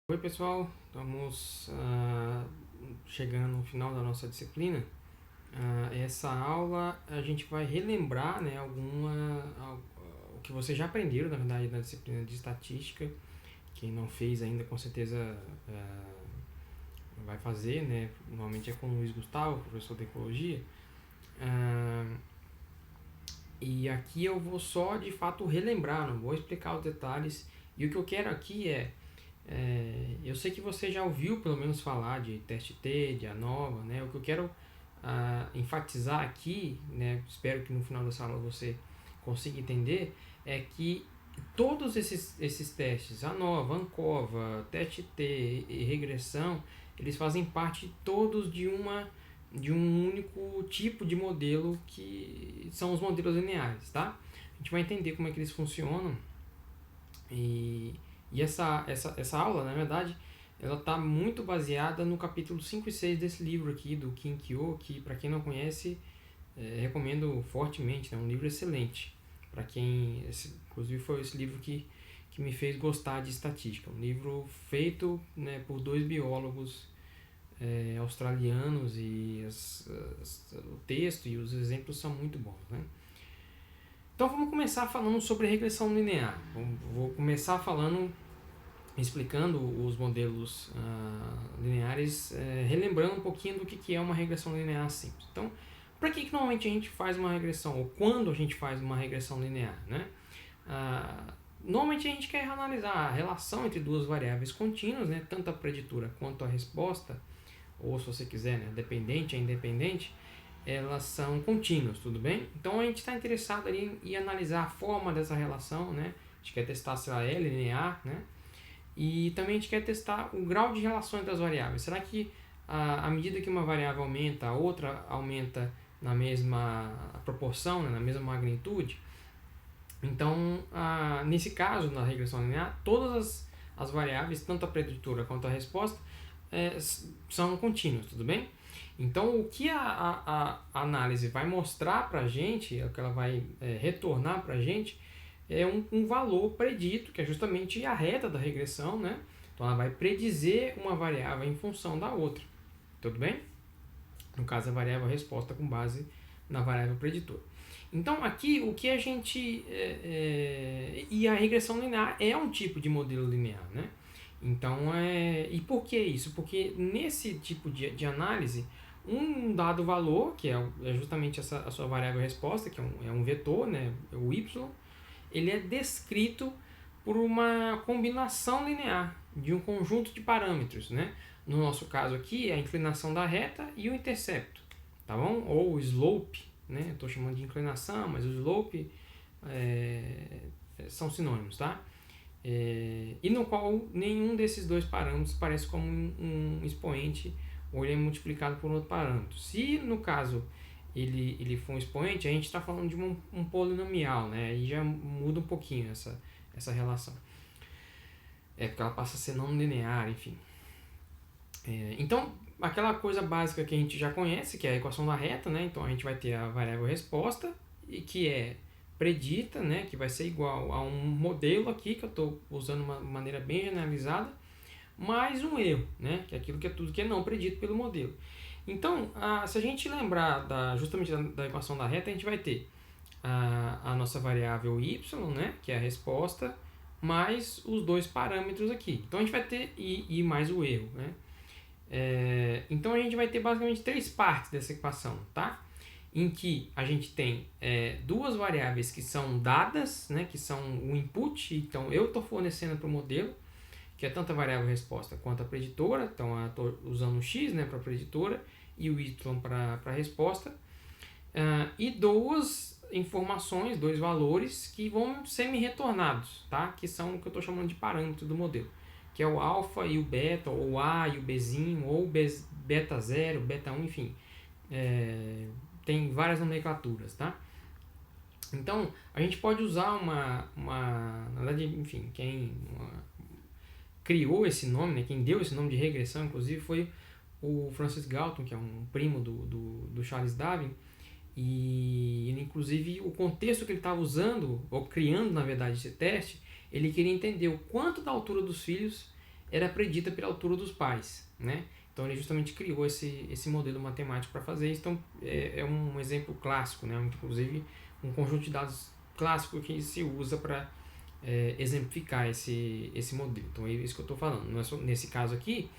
Oi pessoal, estamos chegando no final da nossa disciplina. Essa aula a gente vai relembrar, né, o que vocês já aprenderam, na verdade, na disciplina de estatística. Quem não fez ainda, com certeza vai fazer, né? Normalmente é com o Luiz Gustavo, professor de ecologia. E aqui eu vou só de fato relembrar, não vou explicar os detalhes. E o que eu quero aqui eu sei que você já ouviu pelo menos falar de teste T, de ANOVA, né? O que eu quero enfatizar aqui, né? Espero que no final dessa aula você consiga entender, é que todos esses testes, ANOVA, ANCOVA, teste T e regressão, eles fazem parte todos de um único tipo de modelo que são os modelos lineares, tá? A gente vai entender como é que eles funcionam e essa aula, na verdade, ela está muito baseada no capítulo 5 e 6 desse livro aqui, do Kim Kyo, que para quem não conhece, recomendo fortemente, é um livro excelente. Para quem, inclusive foi esse livro que me fez gostar de estatística. Um livro feito, né, por dois biólogos australianos e o texto e os exemplos são muito bons, né? Então vamos começar falando sobre regressão linear. Vou começar explicando os modelos lineares, relembrando um pouquinho do que é uma regressão linear simples. Então, para que normalmente a gente faz uma regressão, ou quando a gente faz uma regressão linear, né? Normalmente a gente quer analisar a relação entre duas variáveis contínuas, né? Tanto a preditora quanto a resposta, ou se você quiser, né, dependente e independente, elas são contínuas, tudo bem? Então a gente está interessado ali em analisar a forma dessa relação, né? A gente quer testar se ela é linear, né? E também a gente quer testar o grau de relação entre as variáveis. Será que à medida que uma variável aumenta, a outra aumenta na mesma proporção, né, na mesma magnitude? Então, nesse caso, na regressão linear, todas as variáveis, tanto a preditora quanto a resposta, são contínuas, tudo bem? Então, o que a análise vai mostrar para a gente, o que ela vai retornar para a gente, é um valor predito, que é justamente a reta da regressão, né? Então, ela vai predizer uma variável em função da outra, tudo bem? No caso, a variável resposta com base na variável preditora. Então, aqui, o que a gente... e a regressão linear é um tipo de modelo linear, né? Então, e por que isso? Porque nesse tipo de análise, um dado valor, que é justamente a sua variável resposta, que é um vetor, né, o y, ele é descrito por uma combinação linear de um conjunto de parâmetros, né? No nosso caso aqui, a inclinação da reta e o intercepto, tá bom? Ou o slope, né? Estou chamando de inclinação, mas o slope são sinônimos, tá? E no qual nenhum desses dois parâmetros parece como um expoente ou ele é multiplicado por outro parâmetro. Se no caso ele for um expoente, a gente está falando de um polinomial, né? Aí já muda um pouquinho essa relação. Porque ela passa a ser não linear, enfim. Então, aquela coisa básica que a gente já conhece, que é a equação da reta, né? Então a gente vai ter a variável resposta, e que é predita, né? Que vai ser igual a um modelo aqui, que eu estou usando uma maneira bem generalizada, mais um erro, né? Que é aquilo que é tudo que é não predito pelo modelo. Então, se a gente lembrar justamente da equação da reta, a gente vai ter a nossa variável y, né? Que é a resposta, mais os dois parâmetros aqui. Então a gente vai ter i mais o erro, né? Então a gente vai ter basicamente três partes dessa equação, tá? Em que a gente tem duas variáveis que são dadas, né? Que são o input, então eu estou fornecendo para o modelo, que é tanto a variável resposta quanto a preditora. Então eu estou usando o x, né, para a preditora e o y para a resposta. E duas informações, dois valores que vão ser me retornados, tá? Que são o que eu estou chamando de parâmetro do modelo, que é o alfa e o beta, ou o A e o Bzinho, ou beta 0, beta 1, enfim. Tem várias nomenclaturas, tá? Então, a gente pode usar na verdade, enfim, quem criou esse nome, né, quem deu esse nome de regressão, inclusive, foi o Francis Galton, que é um primo do Charles Darwin. E ele, inclusive, o contexto que ele estava usando, ou criando, na verdade, esse teste, ele queria entender o quanto da altura dos filhos era predita pela altura dos pais, né? Então ele justamente criou esse modelo matemático para fazer isso. Então é um exemplo clássico, né? Inclusive um conjunto de dados clássico que se usa para exemplificar esse modelo. Então é isso que eu estou falando. Nesse caso aqui,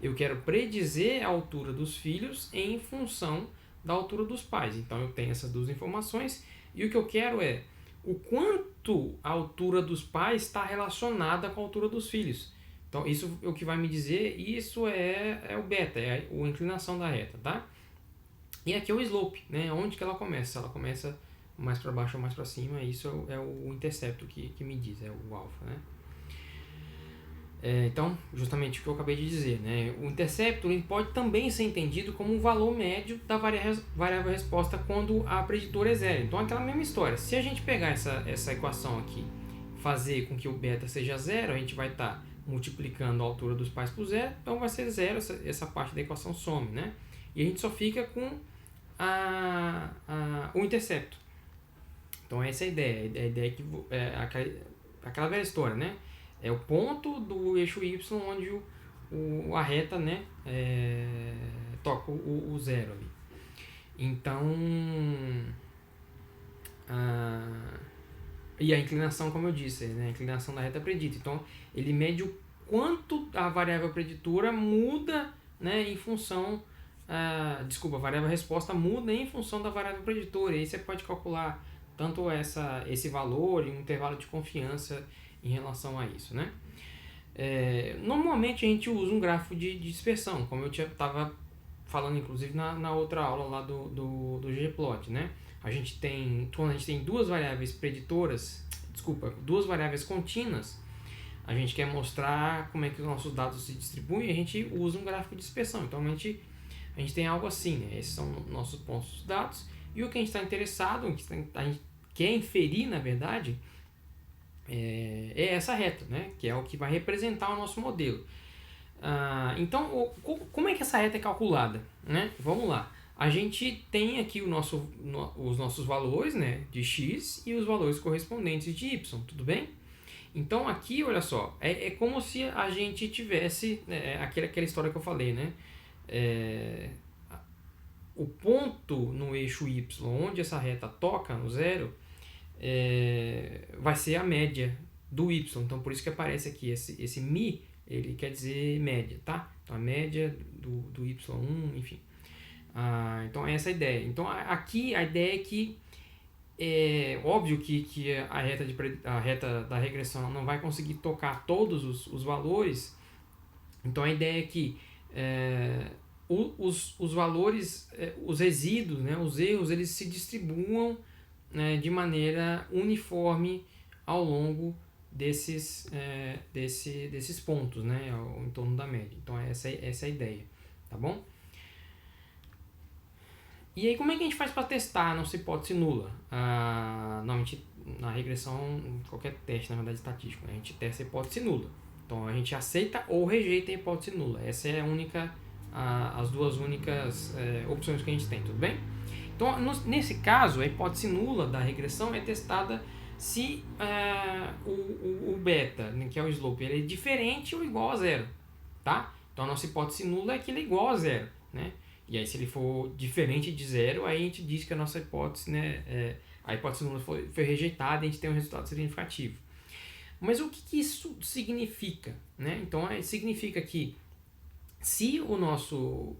eu quero predizer a altura dos filhos em função da altura dos pais. Então eu tenho essas duas informações e o que eu quero é o quanto a altura dos pais está relacionada com a altura dos filhos. Então isso é o que vai me dizer, isso é o beta, é a inclinação da reta, tá? E aqui é o slope, né? Onde que ela começa? Se ela começa mais para baixo ou mais para cima, isso é o intercepto que me diz, é o alfa, né? Então, justamente o que eu acabei de dizer, né? O intercepto ele pode também ser entendido como um valor médio da variável resposta quando a preditora é zero. Então, aquela mesma história. Se a gente pegar essa equação aqui, fazer com que o beta seja zero, a gente vai estar multiplicando a altura dos pais por zero, então vai ser zero, essa parte da equação some, né? E a gente só fica com o intercepto. Então, essa é a ideia. A ideia é que aquela velha história, né? É o ponto do eixo Y onde a reta, né, toca o zero ali. Então, e a inclinação, como eu disse, né, a inclinação da reta predita. Então, ele mede o quanto a variável preditora muda, né, em função... a variável resposta muda em função da variável preditora. E aí você pode calcular tanto esse valor e um intervalo de confiança em relação a isso, né? Normalmente a gente usa um grafo de dispersão, como eu estava falando inclusive na outra aula lá do ggplot, né? Quando a gente tem duas variáveis duas variáveis contínuas, a gente quer mostrar como é que os nossos dados se distribuem e a gente usa um gráfico de dispersão. Então a gente tem algo assim, né? Esses são nossos pontos de dados e o que a gente está interessado, a gente quer inferir, na verdade, é essa reta, né? Que é o que vai representar o nosso modelo. Então, como é que essa reta é calculada, né? Vamos lá. A gente tem aqui os nossos valores, né, de x e os valores correspondentes de y, tudo bem? Então aqui, olha só, é como se a gente tivesse aquela história que eu falei, né? O ponto no eixo y onde essa reta toca no zero vai ser a média do y. Então por isso que aparece aqui esse mi, ele quer dizer média, tá? Então a média do y1, enfim. Então é essa a ideia. Então aqui a ideia é que é óbvio que a reta da regressão não vai conseguir tocar todos os valores. Então a ideia é que os valores, os resíduos, né, os erros, eles se distribuam, né, de maneira uniforme ao longo desses pontos, né, em torno da média. Então essa é a ideia, tá bom? E aí como é que a gente faz para testar a nossa hipótese nula? Normalmente na regressão, qualquer teste, na verdade, estatístico, a gente testa a hipótese nula. Então a gente aceita ou rejeita a hipótese nula. Essa é as duas únicas opções que a gente tem, tudo bem? Então, nesse caso, a hipótese nula da regressão é testada se o beta, né, que é o slope, ele é diferente ou igual a zero, tá? Então, a nossa hipótese nula é que ele é igual a zero, né? E aí, se ele for diferente de zero, aí a gente diz que a nossa hipótese, né, a hipótese nula foi rejeitada e a gente tem um resultado significativo. Mas o que isso significa, né? Então, significa que se o nosso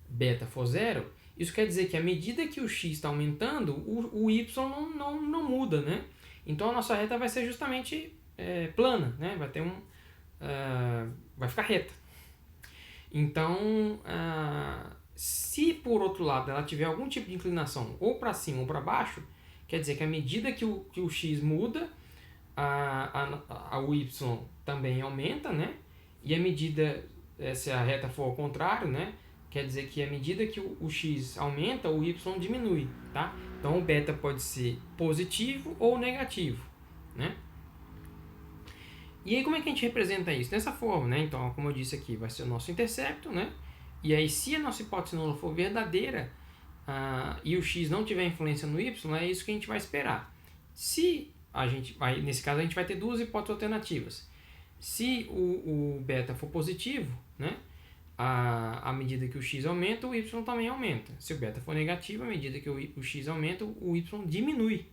beta for zero, isso quer dizer que à medida que o x está aumentando, o y não muda, né? Então a nossa reta vai ser justamente plana, né? Vai ficar reta. Então, se por outro lado ela tiver algum tipo de inclinação ou para cima ou para baixo, quer dizer que à medida que o x muda, o y também aumenta, né? E à medida, se a reta for ao contrário, né? Quer dizer que à medida que o x aumenta, o y diminui, tá? Então o beta pode ser positivo ou negativo, né? E aí como é que a gente representa isso? Dessa forma, né? Então, como eu disse aqui, vai ser o nosso intercepto, né? E aí se a nossa hipótese nula for verdadeira e o x não tiver influência no y, é isso que a gente vai esperar. Nesse caso a gente vai ter duas hipóteses alternativas. Se o beta for positivo, né, à medida que o x aumenta, o y também aumenta. Se o beta for negativo, à medida que o x aumenta, o y diminui.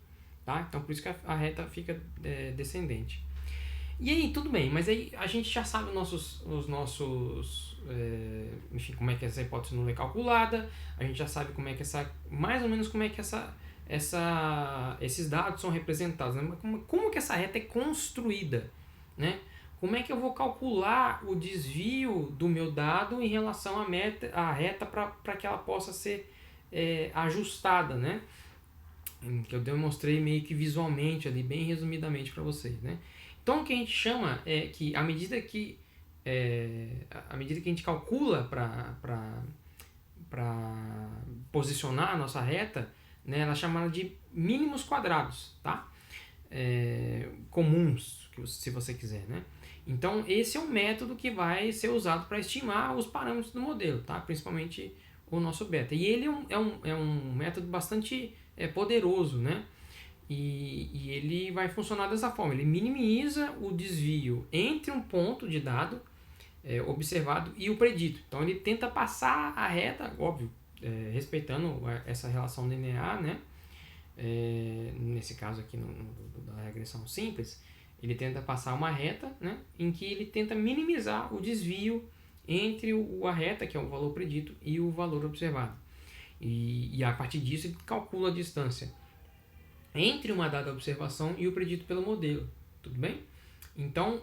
Tá? Então, por isso que a reta fica descendente. E aí, tudo bem, mas aí a gente já sabe enfim, como é que essa hipótese nula é calculada, a gente já sabe como é que mais ou menos como é que esses dados são representados, né? Como que essa reta é construída, né? Como é que eu vou calcular o desvio do meu dado em relação à reta para que ela possa ser ajustada, né? Que eu demonstrei meio que visualmente ali, bem resumidamente para vocês, né? Então, o que a gente chama é que à medida que a gente calcula para posicionar a nossa reta, né, ela é chamada de mínimos quadrados, tá? Comuns, se você quiser, né? Então, esse é um método que vai ser usado para estimar os parâmetros do modelo, tá? Principalmente o nosso beta. E ele é um método bastante poderoso, né? E ele vai funcionar dessa forma. Ele minimiza o desvio entre um ponto de dado observado e o predito. Então, ele tenta passar a reta, óbvio, respeitando essa relação linear, né? Nesse caso aqui da regressão simples, ele tenta passar uma reta, né, em que ele tenta minimizar o desvio entre a reta, que é o valor predito, e o valor observado. E a partir disso ele calcula a distância entre uma dada observação e o predito pelo modelo. Tudo bem? Então,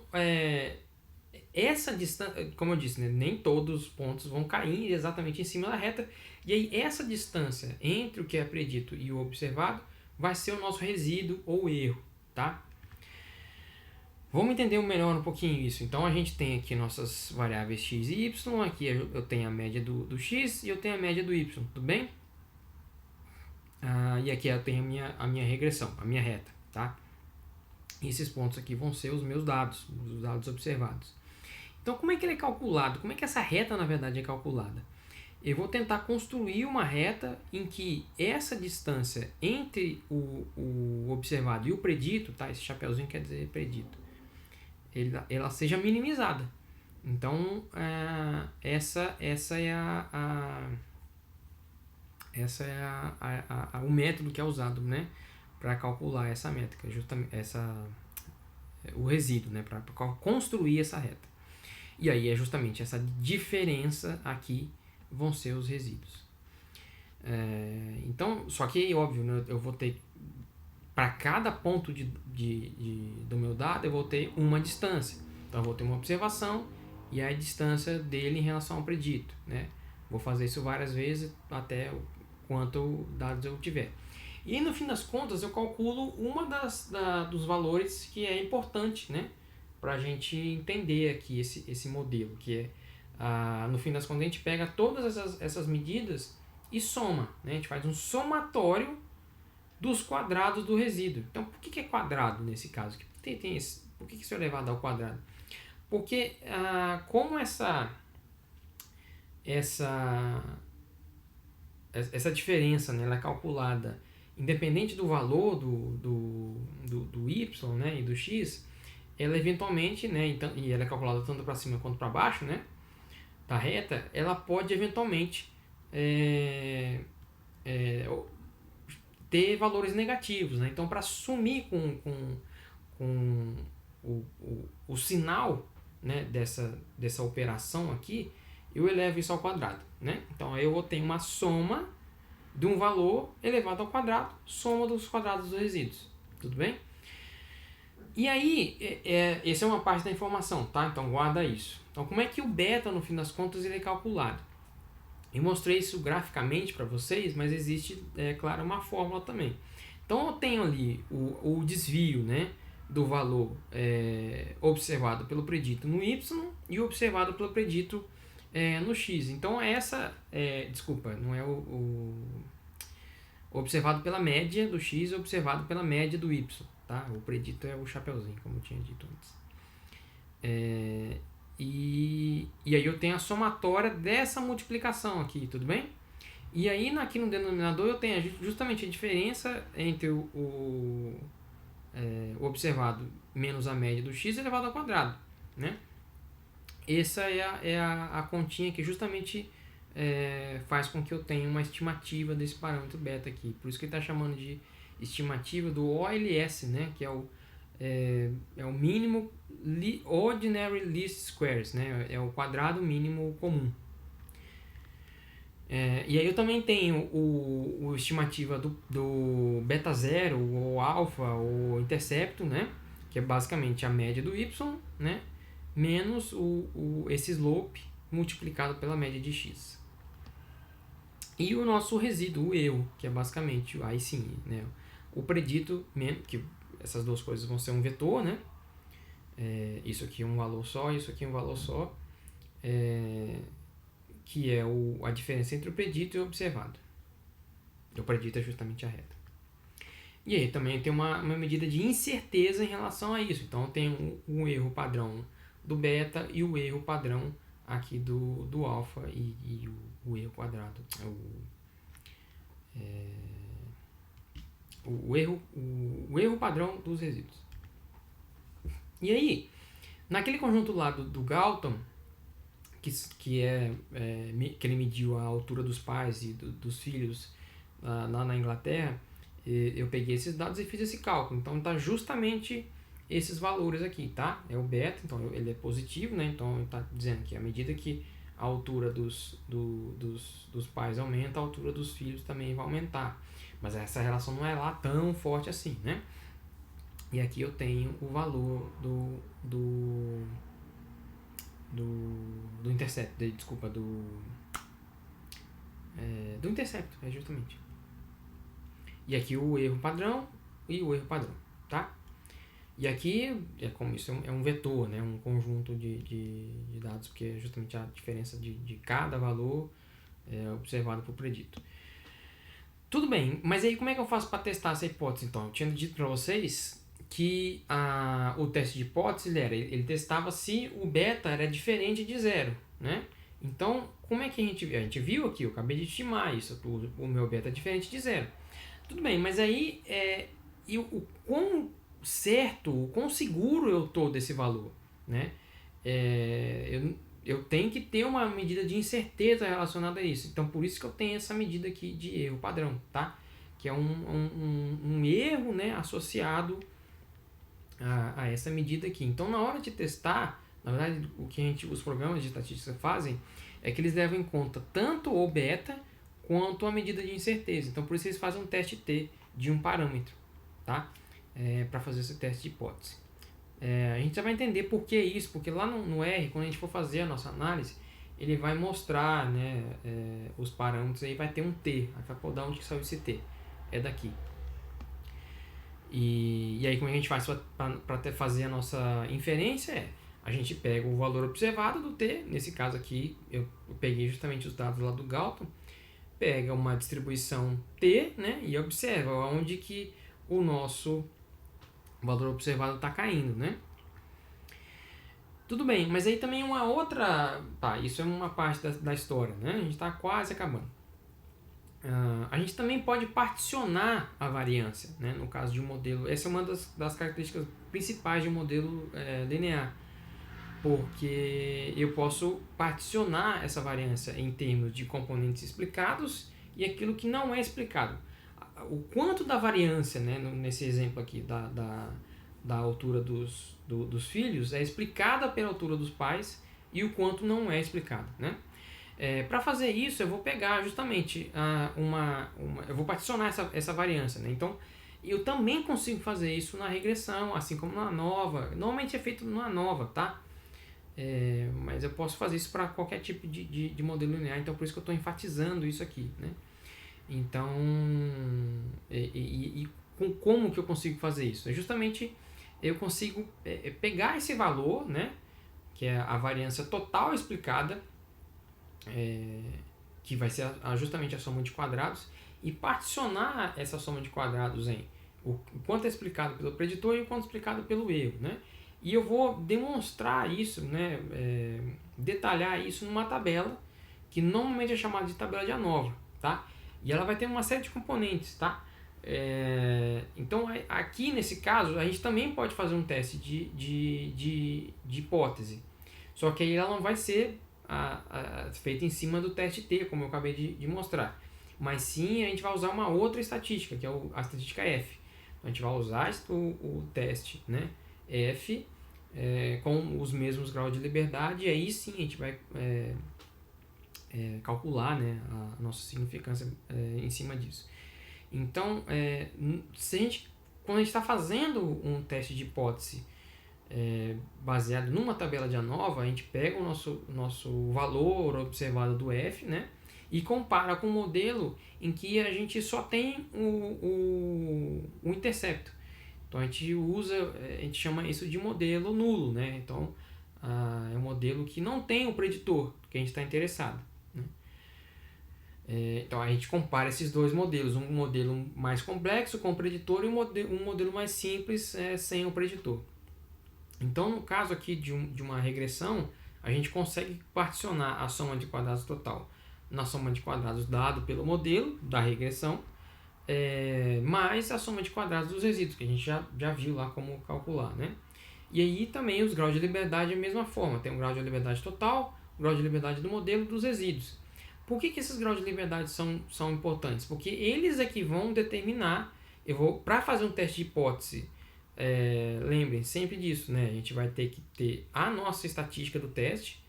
essa distância, como eu disse, né, nem todos os pontos vão cair exatamente em cima da reta, e aí essa distância entre o que é predito e o observado vai ser o nosso resíduo ou erro, tá? Vamos entender melhor um pouquinho isso. Então, a gente tem aqui nossas variáveis x e y, aqui eu tenho a média do x e eu tenho a média do y, tudo bem? E aqui eu tenho a minha regressão, a minha reta, tá? E esses pontos aqui vão ser os meus dados, os dados observados. Então, como é que ele é calculado? Como é que essa reta, na verdade, é calculada? Eu vou tentar construir uma reta em que essa distância entre o observado e o predito, tá? Esse chapeuzinho quer dizer predito, ela seja minimizada. Então, essa é o método que é usado, né, para calcular essa métrica, justamente o resíduo, né, para construir essa reta. E aí é justamente essa diferença aqui vão ser os resíduos. Então, só que óbvio, né, eu vou ter para cada ponto do meu dado eu vou ter uma distância. Então eu vou ter uma observação e a distância dele em relação ao predito, né? Vou fazer isso várias vezes até quanto dados eu tiver. E no fim das contas eu calculo uma dos valores que é importante, né, para a gente entender aqui esse modelo, que no fim das contas a gente pega todas essas medidas e soma, né? A gente faz um somatório dos quadrados do resíduo. Então, por que é quadrado nesse caso? Por que isso é elevado ao quadrado? Porque como essa diferença, né, ela é calculada independente do valor do y, né, e do x, ela eventualmente, né, então, e ela é calculada tanto para cima quanto para baixo, né, da reta, ela pode eventualmente ter valores negativos, né? Então, para sumir com o sinal, né, dessa operação aqui, eu elevo isso ao quadrado, né? Então, aí eu tenho uma soma de um valor elevado ao quadrado, soma dos quadrados dos resíduos, tudo bem? E aí, essa é uma parte da informação, tá? Então, guarda isso. Então, como é que o beta, no fim das contas, ele é calculado? Eu mostrei isso graficamente para vocês, mas existe, claro, uma fórmula também. Então, eu tenho ali o desvio, né, do valor observado pelo predito no y e observado pelo predito no x. Então, não é o observado pela média do x e observado pela média do y. Tá? O predito é o chapeuzinho, como eu tinha dito antes. E aí eu tenho a somatória dessa multiplicação aqui, tudo bem? E aí aqui no denominador eu tenho justamente a diferença entre o observado menos a média do x elevado ao quadrado. né? Essa é a continha que justamente faz com que eu tenha uma estimativa desse parâmetro beta aqui. Por isso que ele está chamando de estimativa do OLS, né? Que é o mínimo ordinary least squares, né? É o quadrado mínimo comum. E aí eu também tenho o estimativa do beta zero, ou alfa, ou intercepto, né? Que é basicamente a média do y, né? Menos esse slope multiplicado pela média de x. E o nosso resíduo, o erro, que é basicamente, aí sim, né? O predito, que essas duas coisas vão ser um vetor, né? Isso aqui é um valor só, isso aqui é um valor só. Que é a diferença entre o predito e o observado. O predito é justamente a reta. E aí também tem uma medida de incerteza em relação a isso. Então tem um erro padrão do beta e o erro padrão aqui do alfa e o erro quadrado. O erro padrão dos resíduos. E aí, naquele conjunto lá do Galton, que ele mediu a altura dos pais e dos filhos lá na Inglaterra, eu peguei esses dados e fiz esse cálculo. Então está justamente esses valores aqui, tá? É o beta, então ele é positivo, né? Então está dizendo que à medida que a altura dos pais aumenta, a altura dos filhos também vai aumentar. Mas essa relação não é lá tão forte assim, né? E aqui eu tenho o valor do intercepto, desculpa, do intercepto, justamente. E aqui o erro padrão e o erro padrão, tá? E aqui, como isso é um vetor, né? Um conjunto de dados, porque é justamente a diferença de cada valor observado por predito. Tudo bem, mas aí como é que eu faço para testar essa hipótese, então? Eu tinha dito para vocês que o teste de hipótese ele testava se o beta era diferente de zero, né? Então, como é que a gente viu aqui, eu acabei de estimar isso, o meu beta é diferente de zero. Tudo bem, mas aí o quão certo, o quão seguro eu estou desse valor, né? Eu tenho que ter uma medida de incerteza relacionada a isso. Então, por isso que eu tenho essa medida aqui de erro padrão, tá? Que é um erro, né, associado a essa medida aqui. Então, na hora de testar, na verdade, o que os programas de estatística fazem é que eles levam em conta tanto o beta quanto a medida de incerteza. Então, por isso eles fazem um teste T de um parâmetro, tá? Para fazer esse teste de hipótese. A gente já vai entender por que isso, porque lá no R, quando a gente for fazer a nossa análise, ele vai mostrar, né, os parâmetros, aí vai ter um T. Aí vai podar onde que saiu esse T. É daqui. E aí como a gente faz para fazer a nossa inferência a gente pega o valor observado do T, nesse caso aqui eu peguei justamente os dados lá do Galton, pega uma distribuição T, né, e observa onde que o nosso valor observado está caindo, né? Tudo bem, mas aí também uma outra... Tá, isso é uma parte da história, né? A gente está quase acabando. A gente também pode particionar a variância, né? No caso de um modelo... Essa é uma das características principais de um modelo linear. Porque eu posso particionar essa variância em termos de componentes explicados e aquilo que não é explicado. O quanto da variância, né, nesse exemplo aqui da altura dos filhos é explicada pela altura dos pais e o quanto não é explicado, né? Para fazer isso eu vou pegar justamente eu vou particionar essa variância, né? Então eu também consigo fazer isso na regressão, assim como na ANOVA. Normalmente é feito na ANOVA, tá? Mas eu posso fazer isso para qualquer tipo de modelo linear, então por isso que eu estou enfatizando isso aqui, né? Então, como que eu consigo fazer isso? Justamente eu consigo pegar esse valor, né, que é a variância total explicada, que vai ser justamente a soma de quadrados, e particionar essa soma de quadrados em o quanto é explicado pelo preditor e o quanto é explicado pelo erro, né? E eu vou demonstrar isso, né, detalhar isso numa tabela, que normalmente é chamada de tabela de ANOVA, tá? E ela vai ter uma série de componentes, tá? Então, aqui nesse caso, a gente também pode fazer um teste de hipótese. Só que aí ela não vai ser feita em cima do teste T, como eu acabei de mostrar. Mas sim, a gente vai usar uma outra estatística, que é a estatística F. Então, a gente vai usar o teste, né, F com os mesmos graus de liberdade, e aí sim a gente vai calcular, né, a nossa significância em cima disso. Então, quando a gente está fazendo um teste de hipótese baseado numa tabela de ANOVA, a gente pega o nosso valor observado do F, né, e compara com um modelo em que a gente só tem o intercepto. Então a gente chama isso de modelo nulo, né? Então é um modelo que não tem o preditor que a gente está interessado, né? Então a gente compara esses dois modelos, um modelo mais complexo com o preditor e um modelo mais simples sem o preditor. Então no caso aqui de uma regressão, a gente consegue particionar a soma de quadrados total na soma de quadrados dado pelo modelo da regressão, mais a soma de quadrados dos resíduos, que a gente já viu lá como calcular, né? E aí também os graus de liberdade da mesma forma, tem o grau de liberdade total, o grau de liberdade do modelo e dos resíduos. Por que esses graus de liberdade são importantes? Porque eles é que vão determinar, para fazer um teste de hipótese, lembrem sempre disso, né? A gente vai ter que ter a nossa estatística do teste,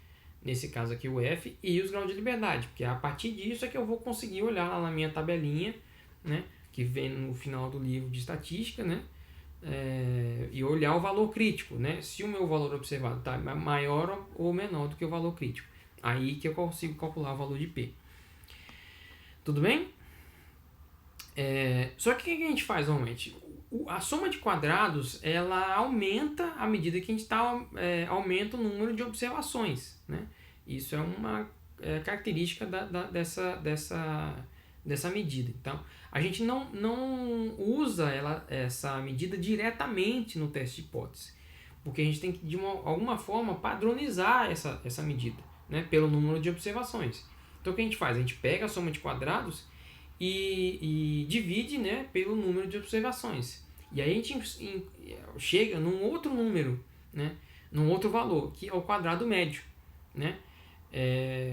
nesse caso aqui o F, e os graus de liberdade, porque a partir disso é que eu vou conseguir olhar lá na minha tabelinha, né, que vem no final do livro de estatística, né, e olhar o valor crítico, né, se o meu valor observado está maior ou menor do que o valor crítico. Aí que eu consigo calcular o valor de P. Tudo bem? Só que o que a gente faz normalmente? A soma de quadrados ela aumenta à medida que a gente aumenta o número de observações, né? Isso é uma característica dessa medida. Então, a gente não usa essa medida diretamente no teste de hipótese, porque a gente tem que, de alguma forma, padronizar essa medida, né, pelo número de observações. Então, o que a gente faz? A gente pega a soma de quadrados e divide, né, pelo número de observações. E aí a gente chega num outro número, né, num outro valor, que é o quadrado médio, né?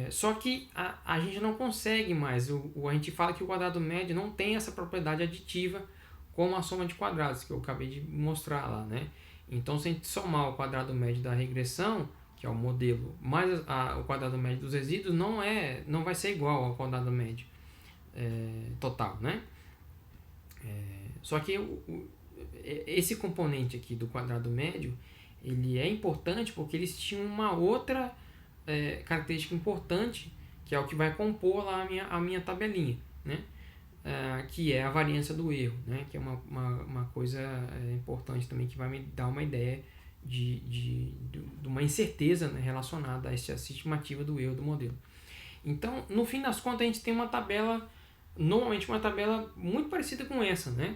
Só que a gente não consegue mais, a gente fala que o quadrado médio não tem essa propriedade aditiva como a soma de quadrados, que eu acabei de mostrar lá, né? Então, se a gente somar o quadrado médio da regressão, que é o modelo, mais o quadrado médio dos resíduos, não vai ser igual ao quadrado médio total, né? Só que esse componente aqui do quadrado médio, ele é importante porque eles tinham uma outra característica importante, que é o que vai compor lá a minha tabelinha, né? Que é a variância do erro, né? Que é uma coisa importante também, que vai me dar uma ideia de uma incerteza, né, relacionada a essa estimativa do erro do modelo. Então, no fim das contas, a gente tem uma tabela, normalmente uma tabela muito parecida com essa, né?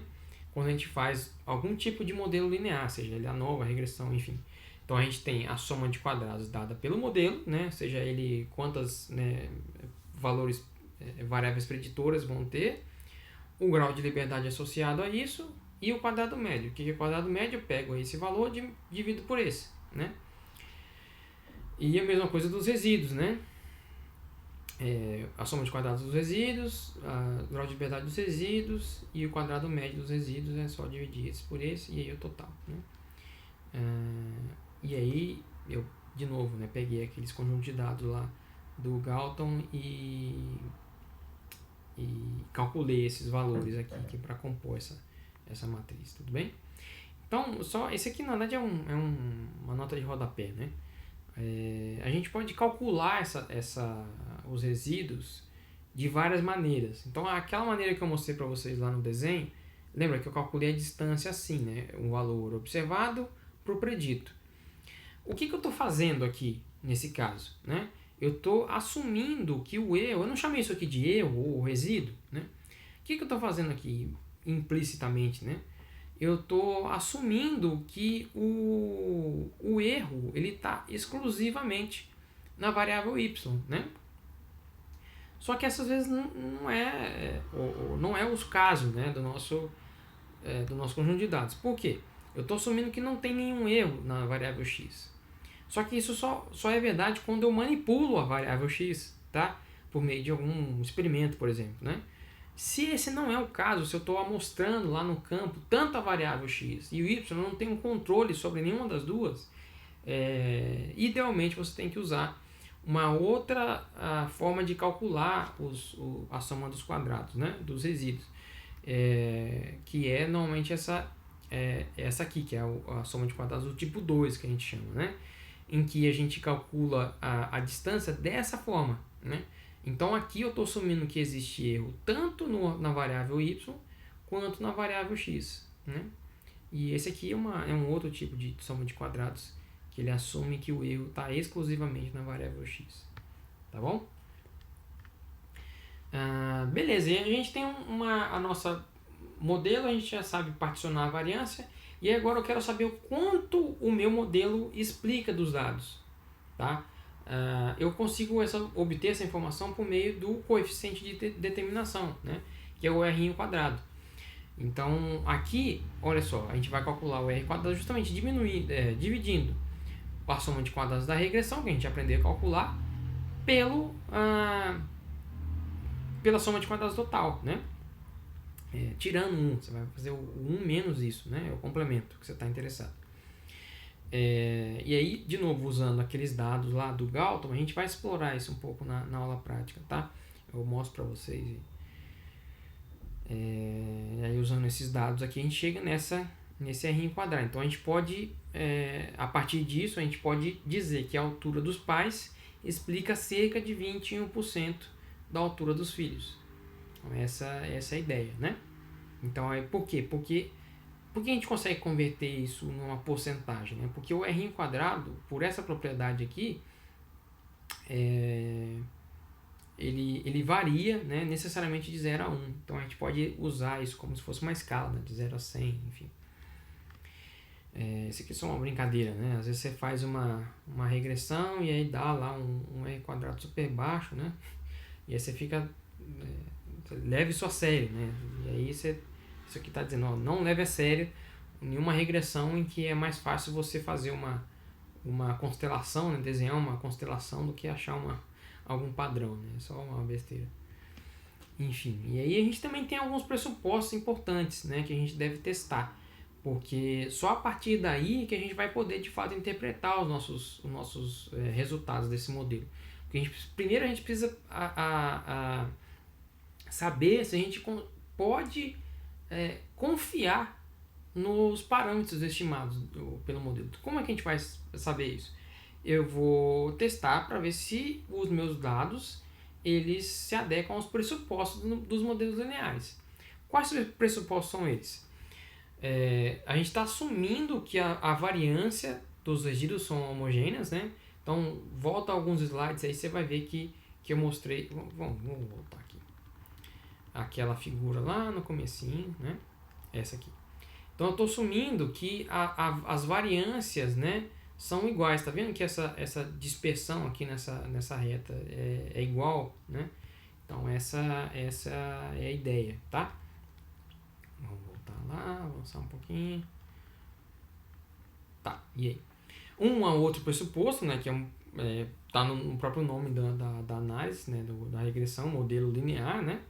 Quando a gente faz algum tipo de modelo linear, seja ele ANOVA, regressão, enfim. Então a gente tem a soma de quadrados dada pelo modelo, né? Seja ele quantas, né, valores, variáveis preditoras vão ter, o grau de liberdade associado a isso e o quadrado médio. O que é o quadrado médio? Eu pego esse valor e divido por esse, né? E a mesma coisa dos resíduos, né? A soma de quadrados dos resíduos, o grau de liberdade dos resíduos e o quadrado médio dos resíduos é só dividir esse por esse e aí o total, né? E aí eu, de novo, né, peguei aqueles conjuntos de dados lá do Galton e calculei esses valores aqui para compor essa matriz, tudo bem? Então, esse aqui na verdade é uma nota de rodapé, né? A gente pode calcular os resíduos de várias maneiras. Então, aquela maneira que eu mostrei para vocês lá no desenho, lembra que eu calculei a distância assim, né? Um valor observado para o predito. O que eu estou fazendo aqui, nesse caso, né? Eu estou assumindo que o erro, eu não chamei isso aqui de erro ou resíduo, né? O que eu estou fazendo aqui implicitamente, né? Eu estou assumindo que o erro ele está exclusivamente na variável y, né? Só que essas vezes não é os casos, né, do nosso conjunto de dados. Por quê? Eu estou assumindo que não tem nenhum erro na variável x. Só que isso só é verdade quando eu manipulo a variável x, tá? Por meio de algum experimento, por exemplo, né? Se esse não é o caso, se eu estou amostrando lá no campo tanto a variável x e o y, eu não tenho controle sobre nenhuma das duas, idealmente você tem que usar uma outra forma de calcular a soma dos quadrados, né? Dos resíduos, que é normalmente essa aqui, que é a soma de quadrados do tipo 2, que a gente chama, né? Em que a gente calcula a distância dessa forma, né? Então aqui eu estou assumindo que existe erro tanto na variável y quanto na variável x, né? E esse aqui é um outro tipo de soma de quadrados, que ele assume que o erro está exclusivamente na variável x, tá bom? Beleza, e a gente tem a nossa modelo, a gente já sabe particionar a variância, e agora eu quero saber o quanto o meu modelo explica dos dados, tá? Eu consigo obter essa informação por meio do coeficiente de determinação, né? Que é o r quadrado. Então, aqui, olha só, a gente vai calcular o r quadrado justamente dividindo a soma de quadrados da regressão, que a gente aprendeu a calcular, pela soma de quadrados total, né? Tirando 1, você vai fazer o 1 menos isso, né? É o complemento que você está interessado. E aí, de novo, usando aqueles dados lá do Galton, a gente vai explorar isso um pouco na aula prática, tá? Eu mostro para vocês. Aí, usando esses dados aqui, a gente chega nesse r quadrado. Então, a gente pode, a partir disso, a gente pode dizer que a altura dos pais explica cerca de 21% da altura dos filhos. Então, essa é a ideia, né? Então, por quê? Porque a gente consegue converter isso numa porcentagem, né? Porque o r quadrado, por essa propriedade aqui, ele varia, né, necessariamente de 0 a 1. Então a gente pode usar isso como se fosse uma escala, né, de 0 a 100, enfim. Isso aqui é só uma brincadeira, né? Às vezes você faz uma regressão e aí dá lá um r quadrado super baixo, né? E aí você fica... leve isso a sério, né? E aí isso aqui está dizendo, ó, não leve a sério nenhuma regressão em que é mais fácil você fazer uma constelação, né? Desenhar uma constelação do que achar algum padrão, né? É só uma besteira. Enfim, e aí a gente também tem alguns pressupostos importantes, né? Que a gente deve testar, porque só a partir daí que a gente vai poder de fato interpretar os nossos resultados desse modelo. Porque primeiro a gente precisa saber se a gente pode confiar nos parâmetros estimados pelo modelo. Como é que a gente vai saber isso? Eu vou testar para ver se os meus dados eles se adequam aos pressupostos dos modelos lineares. Quais pressupostos são eles? A gente está assumindo que a variância dos resíduos são homogêneas, né? Então, volta alguns slides aí, você vai ver que eu mostrei... Vamos voltar aqui. Aquela figura lá no comecinho, né? Essa aqui. Então, eu estou assumindo que as variâncias, né, são iguais. Tá vendo que essa dispersão aqui nessa reta é igual, né? Então, essa é a ideia, tá? Vamos voltar lá, avançar um pouquinho. Tá, e aí? Um outro pressuposto, né, que tá no próprio nome da análise, né, da regressão, modelo linear, né,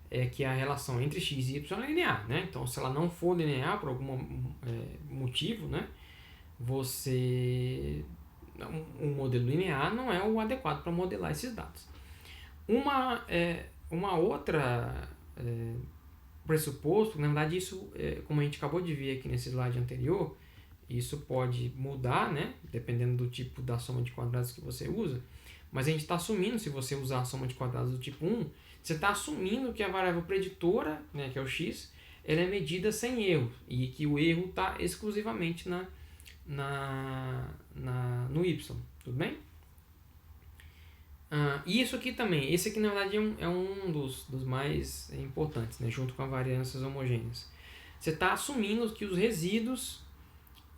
é que a relação entre x e y é linear, né? Então, se ela não for linear por algum motivo, né, um modelo linear não é o adequado para modelar esses dados. Uma outra pressuposto, na verdade isso, como a gente acabou de ver aqui nesse slide anterior, isso pode mudar, né, dependendo do tipo da soma de quadrados que você usa, mas a gente está assumindo, se você usar a soma de quadrados do tipo 1, você está assumindo que a variável preditora, né, que é o x, ela é medida sem erro, e que o erro está exclusivamente no y, tudo bem? E isso aqui também, esse aqui na verdade é um dos mais importantes, né, junto com as variâncias homogêneas. Você está assumindo que os resíduos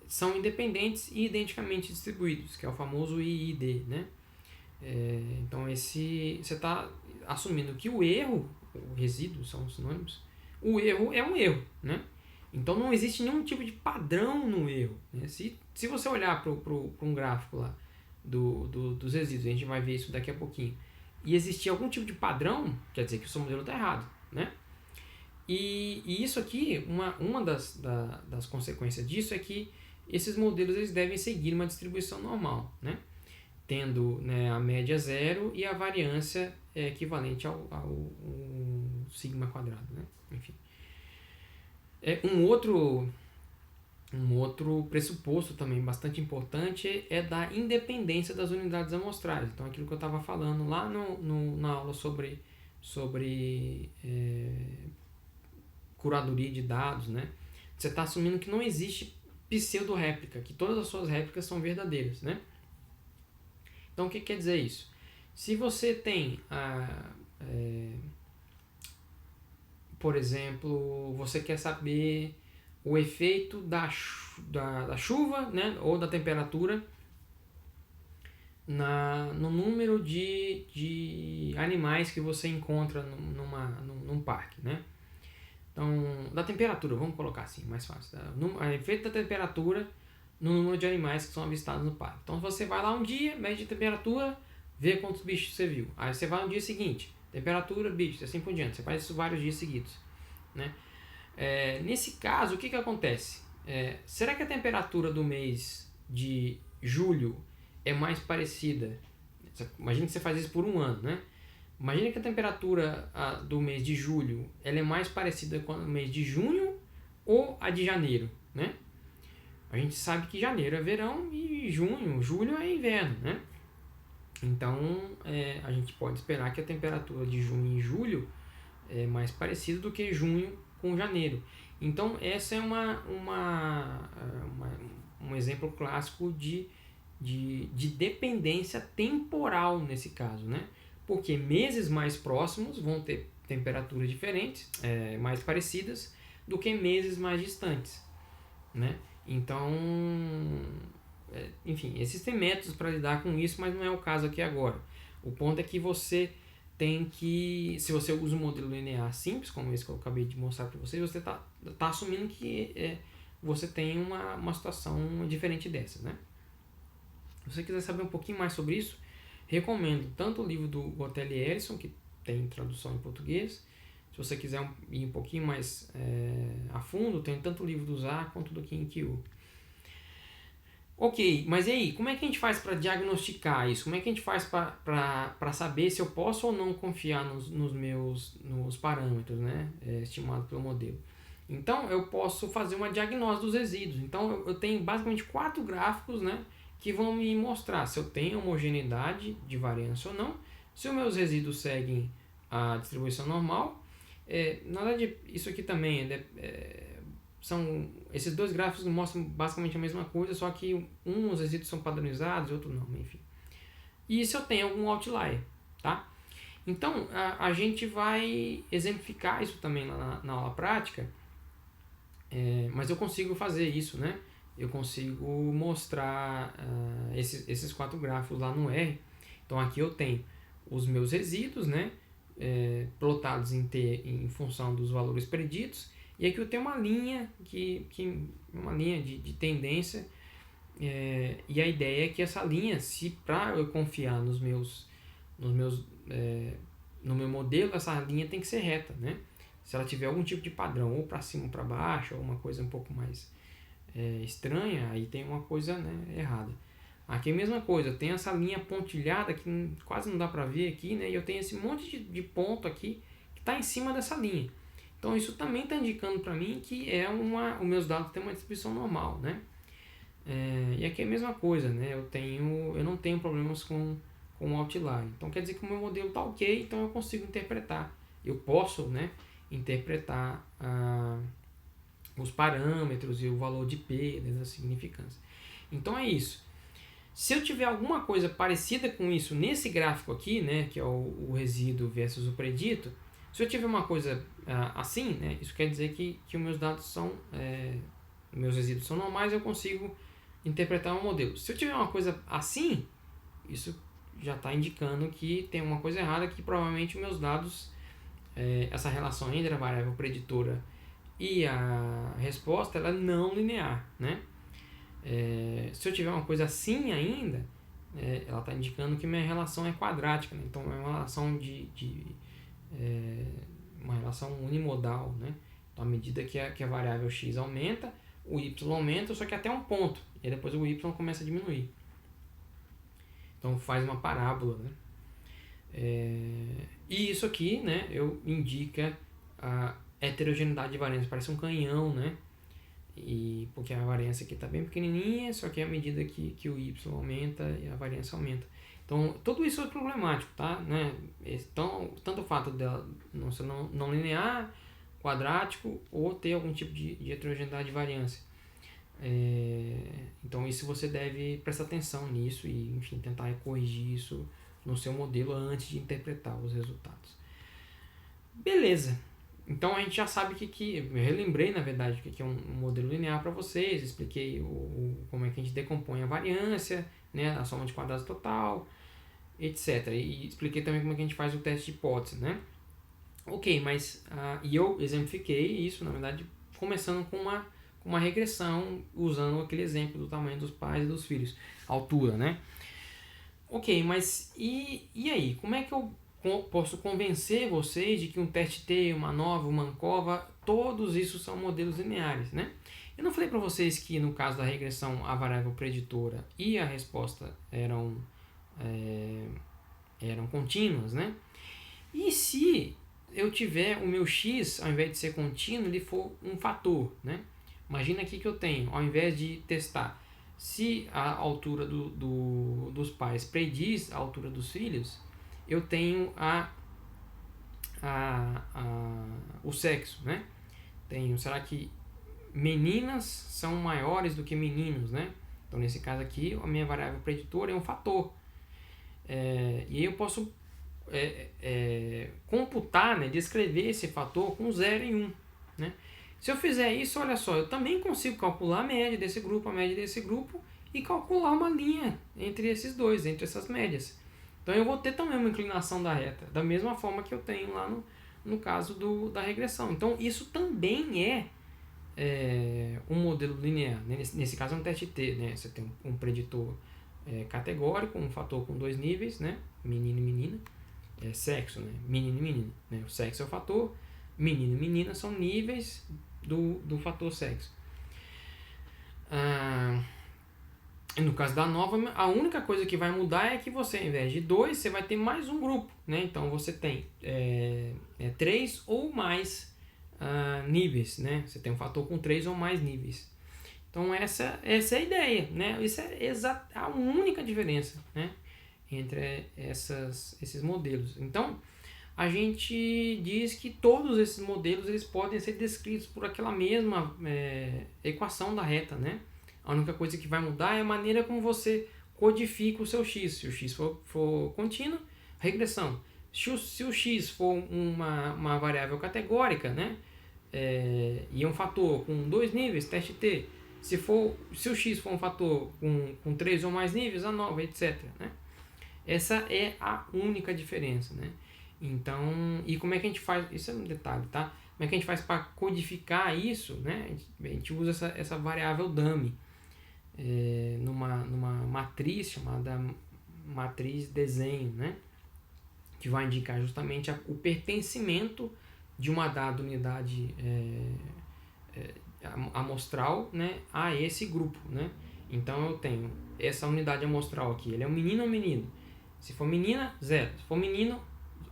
são independentes e identicamente distribuídos, que é o famoso IID, né? Então você está assumindo que o erro, o resíduo são sinônimos, o erro é um erro, né? Então não existe nenhum tipo de padrão no erro, né? Se você olhar para um gráfico lá dos resíduos, a gente vai ver isso daqui a pouquinho, e existir algum tipo de padrão, quer dizer que o seu modelo está errado, né? E isso aqui, uma das consequências disso é que esses modelos eles devem seguir uma distribuição normal, né? Tendo, né, a média zero e a variância equivalente ao sigma quadrado, né? Enfim. Um outro pressuposto também bastante importante é da independência das unidades amostrais. Então, aquilo que eu estava falando lá na aula sobre curadoria de dados, né? Você está assumindo que não existe pseudo-réplica, que todas as suas réplicas são verdadeiras, né? Então, o que quer dizer isso? Se você tem, por exemplo, você quer saber o efeito da chuva, né, ou da temperatura no número de animais que você encontra num parque, né? Então, da temperatura, vamos colocar assim, mais fácil. O efeito da temperatura no número de animais que são avistados no parque. Então, você vai lá um dia, mede a temperatura, vê quantos bichos você viu. Aí você vai no dia seguinte, temperatura, bichos, assim por diante. Você faz isso vários dias seguidos, né? Nesse caso, o que acontece? Será que a temperatura do mês de julho é mais parecida? Imagina que você faz isso por um ano, né? Imagina que a temperatura do mês de julho ela é mais parecida com o mês de junho ou a de janeiro, né? A gente sabe que janeiro é verão e julho é inverno, né? Então, a gente pode esperar que a temperatura de junho e julho é mais parecida do que junho com janeiro. Então, essa é um exemplo clássico de dependência temporal nesse caso, né? Porque meses mais próximos vão ter temperaturas diferentes, mais parecidas, do que meses mais distantes, né? Então, enfim, existem métodos para lidar com isso, mas não é o caso aqui agora. O ponto é que você tem que, se você usa um modelo linear simples, como esse que eu acabei de mostrar para vocês, você está assumindo que você tem uma situação diferente dessa, né? Se você quiser saber um pouquinho mais sobre isso, recomendo tanto o livro do Gotelli Ellison, que tem tradução em português. Se você quiser ir um pouquinho mais a fundo, tem tanto o livro do Zar quanto do King Kyu. Ok, mas e aí? Como é que a gente faz para diagnosticar isso? Como é que a gente faz para saber se eu posso ou não confiar nos parâmetros, né, estimados pelo modelo? Então, eu posso fazer uma diagnose dos resíduos. Então, eu tenho basicamente 4 gráficos, né, que vão me mostrar se eu tenho homogeneidade de variância ou não, se os meus resíduos seguem a distribuição normal. Na verdade, isso aqui também esses dois gráficos mostram basicamente a mesma coisa, só que os resíduos são padronizados e outro não, enfim. E se eu tenho algum outlier, tá? Então, a gente vai exemplificar isso também na aula prática, mas eu consigo fazer isso, né? Eu consigo mostrar esses 4 gráficos lá no R. Então, aqui eu tenho os meus resíduos, né? Plotados em T em função dos valores preditos. E aqui eu tenho uma linha uma linha de tendência, e a ideia é que essa linha, se para eu confiar no meu modelo, essa linha tem que ser reta, né? Se ela tiver algum tipo de padrão, ou para cima ou para baixo, ou uma coisa um pouco mais estranha, aí tem uma coisa, né, errada. Aqui é a mesma coisa, eu tenho essa linha pontilhada que quase não dá para ver aqui, né? E eu tenho esse monte de ponto aqui que está em cima dessa linha. Então, isso também está indicando para mim que os meus dados têm uma distribuição normal, né? E aqui é a mesma coisa, né? Eu não tenho problemas com o outlier. Então, quer dizer que o meu modelo está ok, então eu consigo interpretar. Eu posso, né, interpretar os parâmetros e o valor de P, da significância. Então, é isso. Se eu tiver alguma coisa parecida com isso nesse gráfico aqui, né, que é o resíduo versus o predito, se eu tiver uma coisa assim, né, isso quer dizer que os meus dados meus resíduos são normais, eu consigo interpretar um modelo. Se eu tiver uma coisa assim, isso já está indicando que tem uma coisa errada, que provavelmente meus dados, essa relação entre a variável preditora e a resposta, ela é não linear, né? Se eu tiver uma coisa assim ainda, ela está indicando que minha relação é quadrática, né? Então é uma relação uma relação unimodal, né? Então à medida que a variável x aumenta, o y aumenta, só que até um ponto, e depois o y começa a diminuir. Então faz uma parábola, né? E isso aqui, né, indica a heterogeneidade de variância, parece um canhão, né? Porque a variância aqui está bem pequenininha, só que à medida que o y aumenta, a variância aumenta. Então, tudo isso é problemático, tá? Né? Então, tanto o fato dela não ser não linear, quadrático, ou ter algum tipo de heterogeneidade de variância. Então, isso você deve prestar atenção nisso e, enfim, tentar corrigir isso no seu modelo antes de interpretar os resultados. Beleza. Então, a gente já sabe eu relembrei, na verdade, o que é um modelo linear para vocês, expliquei como é que a gente decompõe a variância, né, a soma de quadrados total, etc. E expliquei também como é que a gente faz o teste de hipótese, né? Ok, mas e eu exemplifiquei isso, na verdade, começando com uma regressão, usando aquele exemplo do tamanho dos pais e dos filhos, altura, né? Ok, mas e aí? Como é que eu posso convencer vocês de que um teste T, uma nova, uma ANCOVA, todos isso são modelos lineares, né? Eu não falei para vocês que no caso da regressão a variável preditora e a resposta eram contínuas, né? E se eu tiver o meu x, ao invés de ser contínuo, ele for um fator, né? Imagina aqui que eu tenho, ao invés de testar se a altura dos pais prediz a altura dos filhos, eu tenho o sexo, né? Será que meninas são maiores do que meninos, né? Então, nesse caso aqui, a minha variável preditora é um fator. E aí eu posso computar, né, descrever esse fator com 0 e 1. Né? Se eu fizer isso, olha só, eu também consigo calcular a média desse grupo, e calcular uma linha entre esses dois, entre essas médias. Então eu vou ter também uma inclinação da reta, da mesma forma que eu tenho lá no caso da regressão. Então isso também é um modelo linear. Nesse caso é um teste T, né? Você tem um preditor categórico, um fator com 2 níveis, né? Menino e menina, sexo, né? Menino e menina, né? O sexo é o fator, menino e menina são níveis do fator sexo. No caso da nova, a única coisa que vai mudar é que você, ao invés de 2, você vai ter mais um grupo, né? Então você tem 3 ou mais níveis, né? Você tem um fator com 3 ou mais níveis. Então essa é a ideia, né? Isso é a única diferença, né, entre esses modelos. Então a gente diz que todos esses modelos eles podem ser descritos por aquela mesma equação da reta, né? A única coisa que vai mudar é a maneira como você codifica o seu x. Se o x for contínuo, regressão. Se o x for uma variável categórica, né, e um fator com 2 níveis, teste T. Se o x for um fator com 3 ou mais níveis, a nova, etc. Né? Essa é a única diferença. Né? Então, e como é que a gente faz? Isso é um detalhe, tá? Como é que a gente faz para codificar isso? Né? A gente usa essa variável dummy numa matriz chamada matriz desenho, né? Que vai indicar justamente o pertencimento de uma dada unidade amostral, né, a esse grupo, né? Então eu tenho essa unidade amostral aqui, ele é um menino ou menino? Se for menina, 0. Se for menino,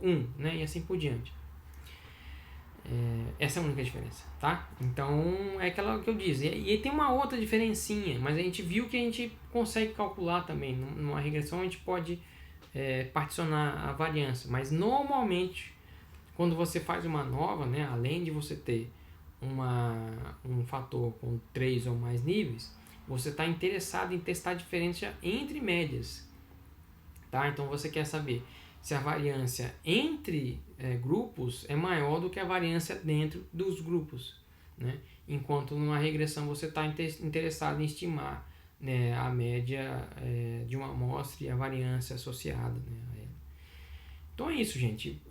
1, né? E assim por diante. Essa é a única diferença, tá? Então é aquela que eu disse. E tem uma outra diferencinha, mas a gente viu que a gente consegue calcular também. Numa regressão a gente pode particionar a variância, mas normalmente quando você faz uma nova, né, além de você ter um fator com 3 ou mais níveis, você está interessado em testar a diferença entre médias, tá? Então você quer saber se a variância entre grupos é maior do que a variância dentro dos grupos, né? Enquanto numa regressão você está interessado em estimar, né, a média de uma amostra e a variância associada, né, a ela. Então é isso, gente.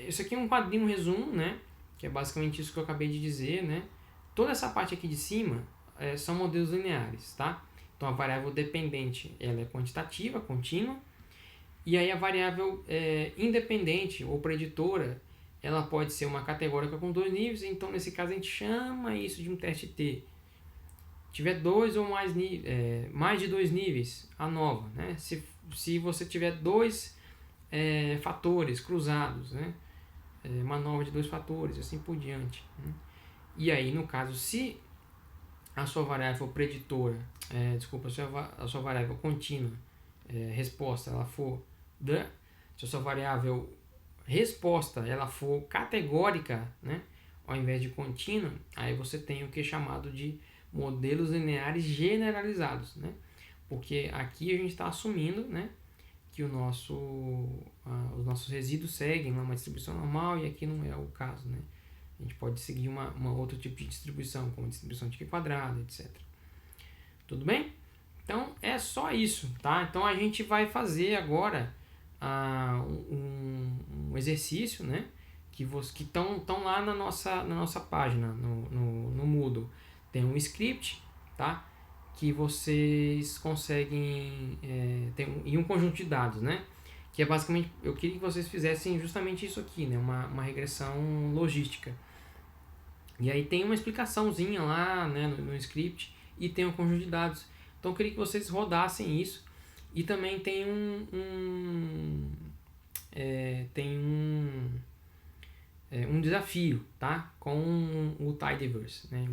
Isso aqui é um quadrinho, um resumo, né, que é basicamente isso que eu acabei de dizer, né. Toda essa parte aqui de cima são modelos lineares, tá? Então a variável dependente ela é quantitativa, contínua, e aí a variável independente ou preditora ela pode ser uma categórica com 2 níveis, então nesse caso a gente chama isso de um teste T. Tiver 2 ou mais níveis, mais de 2 níveis, a nova, né? Se você tiver 2 fatores cruzados, né? Uma nova de 2 fatores, assim por diante, né? E aí, no caso, se a sua variável preditora, a sua variável contínua, resposta, ela for se a sua variável resposta ela for categórica, né, ao invés de contínua, aí você tem o que é chamado de modelos lineares generalizados, né? Porque aqui a gente está assumindo, né, que os nossos resíduos seguem uma distribuição normal e aqui não é o caso, né? A gente pode seguir uma outro tipo de distribuição, como distribuição de Q², etc. Tudo bem? Então é só isso, tá? Então a gente vai fazer agora um exercício, né? Que estão lá na nossa página, no Moodle. Tem um script, tá? Que vocês conseguem e um conjunto de dados, né? Que é basicamente, eu queria que vocês fizessem justamente isso aqui, né? Uma regressão logística. E aí tem uma explicaçãozinha lá, né, no script e tem um conjunto de dados. Então eu queria que vocês rodassem isso. E também tem um desafio, tá? Com o Tidyverse, né?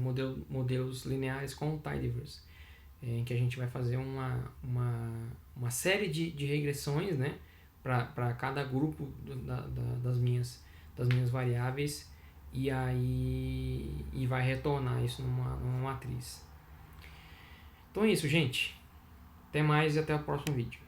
Modelos lineares com o Tidyverse, em que a gente vai fazer uma série de regressões, né? Para cada grupo das minhas variáveis e vai retornar isso numa matriz. Então é isso, gente. Até mais e até o próximo vídeo.